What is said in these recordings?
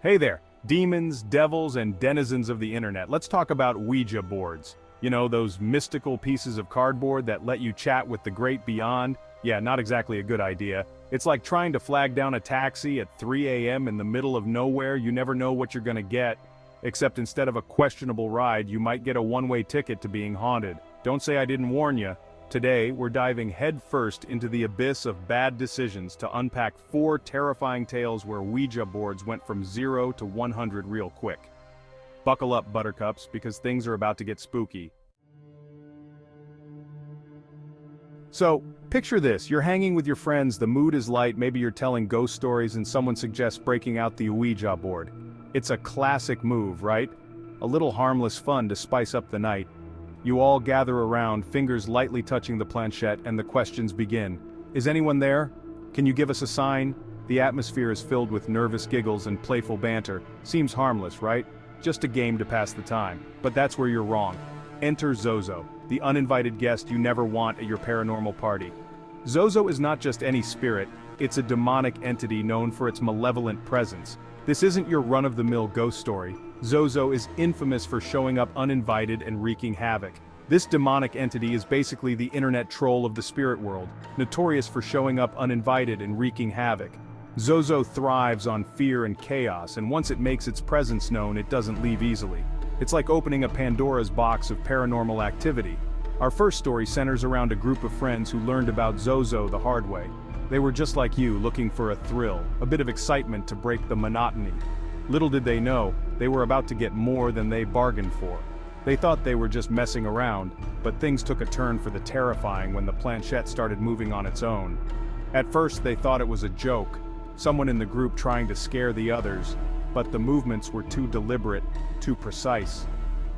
Hey there, demons, devils, and denizens of the internet. Let's talk about Ouija boards. You know, those mystical pieces of cardboard that let you chat with the great beyond? Yeah, not exactly a good idea. It's like trying to flag down a taxi at 3 a.m. in the middle of nowhere. You never know what you're gonna get. Except instead of a questionable ride, you might get a one-way ticket to being haunted. Don't say I didn't warn you. Today, we're diving headfirst into the abyss of bad decisions to unpack 4 terrifying tales where Ouija boards went from 0 to 100 real quick. Buckle up, buttercups, because things are about to get spooky. So, picture this, you're hanging with your friends, the mood is light, maybe you're telling ghost stories and someone suggests breaking out the Ouija board. It's a classic move, right? A little harmless fun to spice up the night. You all gather around, fingers lightly touching the planchette, and the questions begin. Is anyone there? Can you give us a sign? The atmosphere is filled with nervous giggles and playful banter. Seems harmless, right? Just a game to pass the time. But that's where you're wrong. Enter Zozo, the uninvited guest you never want at your paranormal party. Zozo is not just any spirit, it's a demonic entity known for its malevolent presence. This isn't your run-of-the-mill ghost story. Zozo is infamous for showing up uninvited and wreaking havoc. This demonic entity is basically the internet troll of the spirit world, notorious for showing up uninvited and wreaking havoc. Zozo thrives on fear and chaos, and once it makes its presence known, it doesn't leave easily. It's like opening a Pandora's box of paranormal activity. Our first story centers around a group of friends who learned about Zozo the hard way. They were just like you, looking for a thrill, a bit of excitement to break the monotony. Little did they know, they were about to get more than they bargained for. They thought they were just messing around, but things took a turn for the terrifying when the planchette started moving on its own. At first they thought it was a joke, someone in the group trying to scare the others, but the movements were too deliberate, too precise.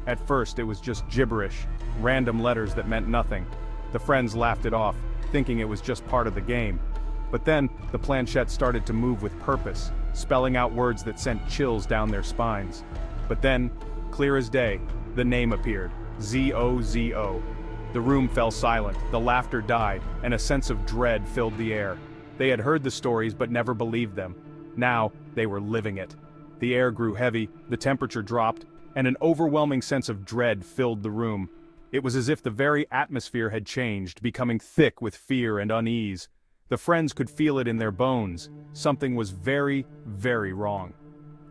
At first it was just gibberish, random letters that meant nothing. The friends laughed it off, thinking it was just part of the game. But then, the planchette started to move with purpose, spelling out words that sent chills down their spines. But then, clear as day, the name appeared, Zozo. The room fell silent, the laughter died, and a sense of dread filled the air. They had heard the stories but never believed them. Now, they were living it. The air grew heavy, the temperature dropped, and an overwhelming sense of dread filled the room. It was as if the very atmosphere had changed, becoming thick with fear and unease. The friends could feel it in their bones. Something was very, very wrong.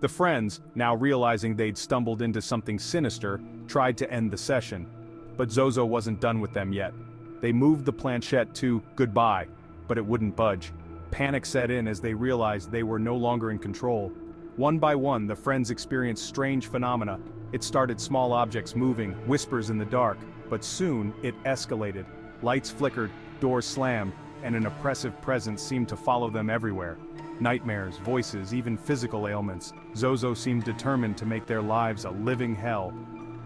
The friends, now realizing they'd stumbled into something sinister, tried to end the session. But Zozo wasn't done with them yet. They moved the planchette to goodbye, but it wouldn't budge. Panic set in as they realized they were no longer in control. One by one, the friends experienced strange phenomena. It started small objects moving, whispers in the dark, but soon it escalated. Lights flickered, doors slammed, and an oppressive presence seemed to follow them everywhere. Nightmares, voices, even physical ailments. Zozo seemed determined to make their lives a living hell.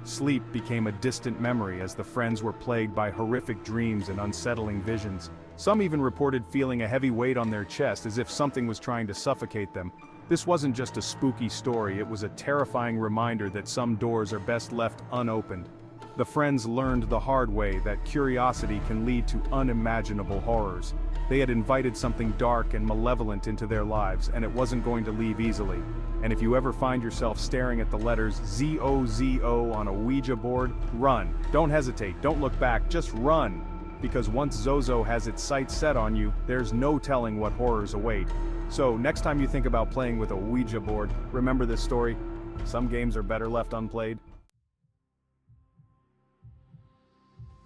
Sleep became a distant memory as the friends were plagued by horrific dreams and unsettling visions. Some even reported feeling a heavy weight on their chest as if something was trying to suffocate them. This wasn't just a spooky story, it was a terrifying reminder that some doors are best left unopened. The friends learned the hard way that curiosity can lead to unimaginable horrors. They had invited something dark and malevolent into their lives, and it wasn't going to leave easily. And if you ever find yourself staring at the letters Zozo on a Ouija board, run. Don't hesitate, don't look back, just run. Because once Zozo has its sights set on you, there's no telling what horrors await. So, next time you think about playing with a Ouija board, remember this story. Some games are better left unplayed.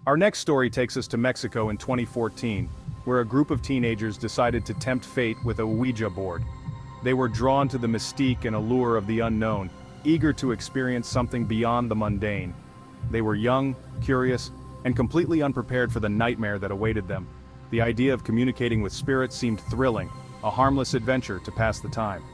Our next story takes us to Mexico in 2014, where a group of teenagers decided to tempt fate with a Ouija board. They were drawn to the mystique and allure of the unknown, eager to experience something beyond the mundane. They were young, curious, and completely unprepared for the nightmare that awaited them. The idea of communicating with spirits seemed thrilling, a harmless adventure to pass the time.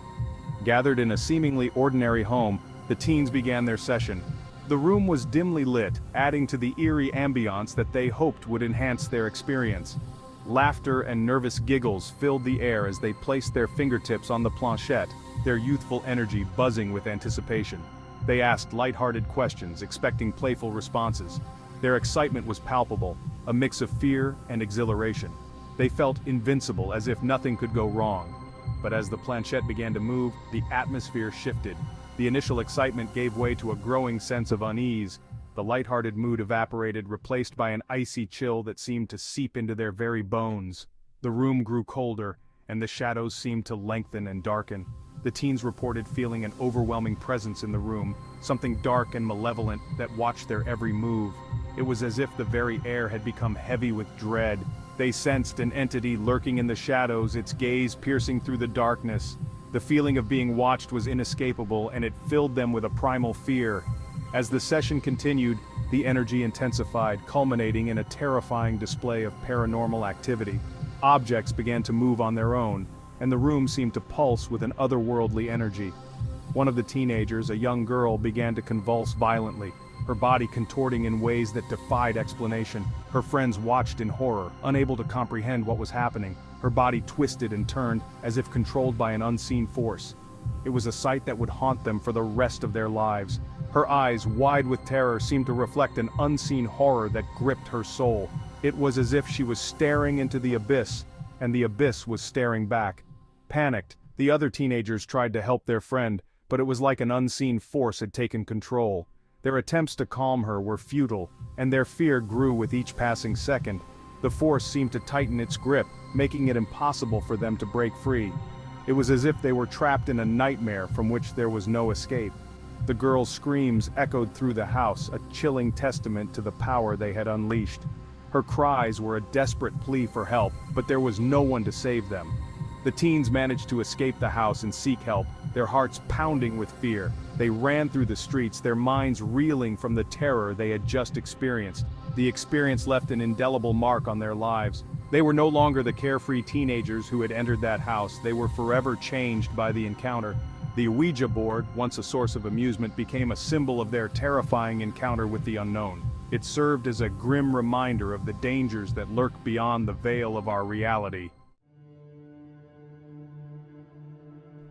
Gathered in a seemingly ordinary home, the teens began their session. The room was dimly lit, adding to the eerie ambiance that they hoped would enhance their experience. Laughter and nervous giggles filled the air as they placed their fingertips on the planchette, their youthful energy buzzing with anticipation. They asked light-hearted questions, expecting playful responses. Their excitement was palpable, a mix of fear and exhilaration. They felt invincible, as if nothing could go wrong. But as the planchette began to move, the atmosphere shifted. The initial excitement gave way to a growing sense of unease. The lighthearted mood evaporated, replaced by an icy chill that seemed to seep into their very bones. The room grew colder, and the shadows seemed to lengthen and darken. The teens reported feeling an overwhelming presence in the room, something dark and malevolent that watched their every move. It was as if the very air had become heavy with dread. They sensed an entity lurking in the shadows, its gaze piercing through the darkness. The feeling of being watched was inescapable, and it filled them with a primal fear. As the session continued, the energy intensified, culminating in a terrifying display of paranormal activity. Objects began to move on their own, and the room seemed to pulse with an otherworldly energy. One of the teenagers, a young girl, began to convulse violently, her body contorting in ways that defied explanation. Her friends watched in horror, unable to comprehend what was happening. Her body twisted and turned, as if controlled by an unseen force. It was a sight that would haunt them for the rest of their lives. Her eyes, wide with terror, seemed to reflect an unseen horror that gripped her soul. It was as if she was staring into the abyss, and the abyss was staring back. Panicked, the other teenagers tried to help their friend, but it was like an unseen force had taken control. Their attempts to calm her were futile, and their fear grew with each passing second. The force seemed to tighten its grip, making it impossible for them to break free. It was as if they were trapped in a nightmare from which there was no escape. The girl's screams echoed through the house, a chilling testament to the power they had unleashed. Her cries were a desperate plea for help, but there was no one to save them. The teens managed to escape the house and seek help, their hearts pounding with fear. They ran through the streets, their minds reeling from the terror they had just experienced. The experience left an indelible mark on their lives. They were no longer the carefree teenagers who had entered that house. They were forever changed by the encounter. The Ouija board, once a source of amusement, became a symbol of their terrifying encounter with the unknown. It served as a grim reminder of the dangers that lurk beyond the veil of our reality.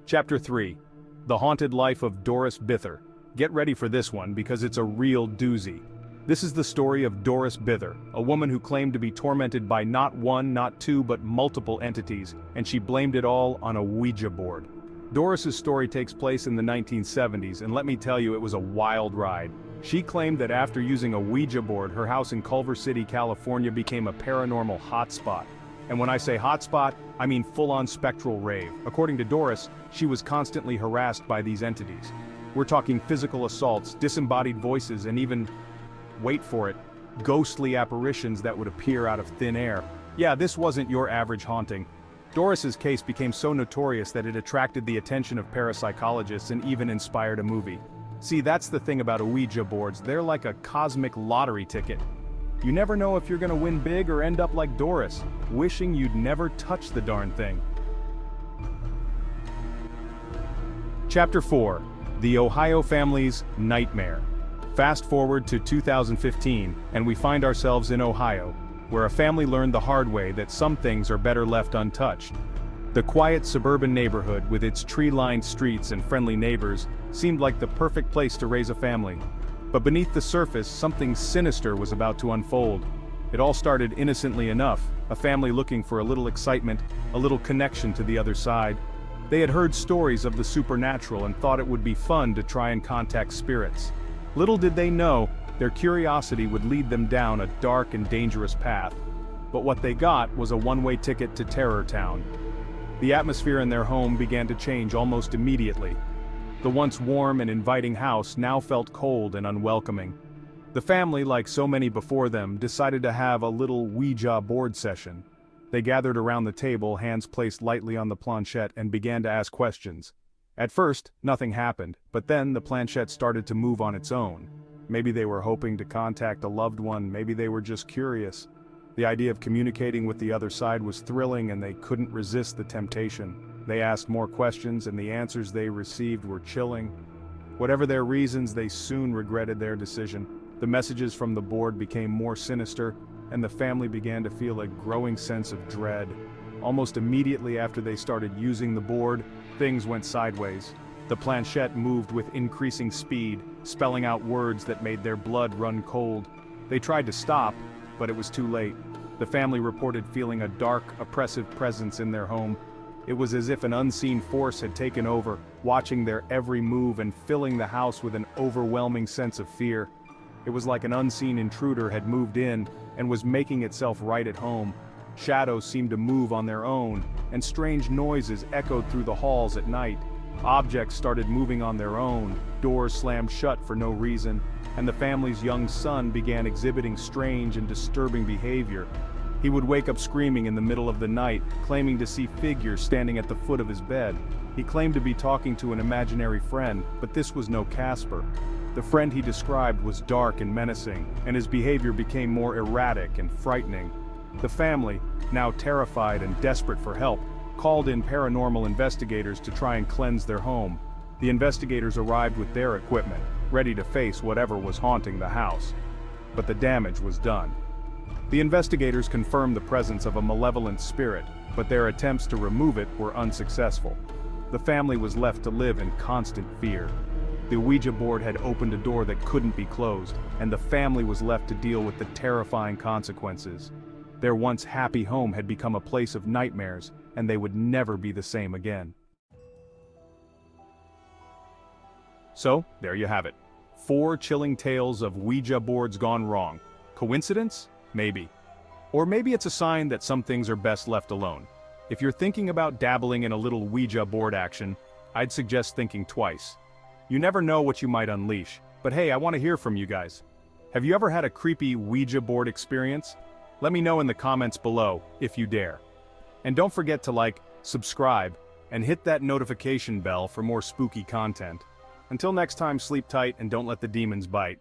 Chapter 3. The Haunted Life of Doris Bither. Get ready for this one because it's a real doozy. This is the story of Doris Bither, a woman who claimed to be tormented by not one, not two, but multiple entities, and she blamed it all on a Ouija board. Doris's story takes place in the 1970s, and let me tell you, it was a wild ride. She claimed that after using a Ouija board, her house in Culver City, California became a paranormal hotspot. And when I say hotspot, I mean full-on spectral rave. According to Doris, she was constantly harassed by these entities. We're talking physical assaults, disembodied voices, and even, wait for it, ghostly apparitions that would appear out of thin air. Yeah, this wasn't your average haunting. Doris's case became so notorious that it attracted the attention of parapsychologists and even inspired a movie. See, that's the thing about Ouija boards, they're like a cosmic lottery ticket. You never know if you're gonna win big or end up like Doris, wishing you'd never touched the darn thing. Chapter 4. The Ohio Family's Nightmare. Fast forward to 2015, and we find ourselves in Ohio, where a family learned the hard way that some things are better left untouched. The quiet suburban neighborhood with its tree-lined streets and friendly neighbors seemed like the perfect place to raise a family. But beneath the surface, something sinister was about to unfold. It all started innocently enough, a family looking for a little excitement, a little connection to the other side. They had heard stories of the supernatural and thought it would be fun to try and contact spirits. Little did they know, their curiosity would lead them down a dark and dangerous path. But what they got was a one-way ticket to Terror Town. The atmosphere in their home began to change almost immediately. The once warm and inviting house now felt cold and unwelcoming. The family, like so many before them, decided to have a little Ouija board session. They gathered around the table, hands placed lightly on the planchette, and began to ask questions. At first, nothing happened, but then the planchette started to move on its own. Maybe they were hoping to contact a loved one, maybe they were just curious. The idea of communicating with the other side was thrilling and they couldn't resist the temptation. They asked more questions and the answers they received were chilling. Whatever their reasons, they soon regretted their decision. The messages from the board became more sinister, and the family began to feel a growing sense of dread. Almost immediately after they started using the board, things went sideways. The planchette moved with increasing speed, spelling out words that made their blood run cold. They tried to stop, but it was too late. The family reported feeling a dark, oppressive presence in their home. It was as if an unseen force had taken over, watching their every move and filling the house with an overwhelming sense of fear. It was like an unseen intruder had moved in and was making itself right at home. Shadows seemed to move on their own, and strange noises echoed through the halls at night. Objects started moving on their own, doors slammed shut for no reason, and the family's young son began exhibiting strange and disturbing behavior. He would wake up screaming in the middle of the night, claiming to see figures standing at the foot of his bed. He claimed to be talking to an imaginary friend, but this was no Casper. The friend he described was dark and menacing, and his behavior became more erratic and frightening. The family, now terrified and desperate for help, called in paranormal investigators to try and cleanse their home. The investigators arrived with their equipment, ready to face whatever was haunting the house. But the damage was done. The investigators confirmed the presence of a malevolent spirit, but their attempts to remove it were unsuccessful. The family was left to live in constant fear. The Ouija board had opened a door that couldn't be closed, and the family was left to deal with the terrifying consequences. Their once happy home had become a place of nightmares, and they would never be the same again. So, there you have it. 4 chilling tales of Ouija boards gone wrong. Coincidence? Maybe. Or maybe it's a sign that some things are best left alone. If you're thinking about dabbling in a little Ouija board action, I'd suggest thinking twice. You never know what you might unleash, but hey, I want to hear from you guys. Have you ever had a creepy Ouija board experience? Let me know in the comments below, if you dare. And don't forget to like, subscribe, and hit that notification bell for more spooky content. Until next time, sleep tight and don't let the demons bite.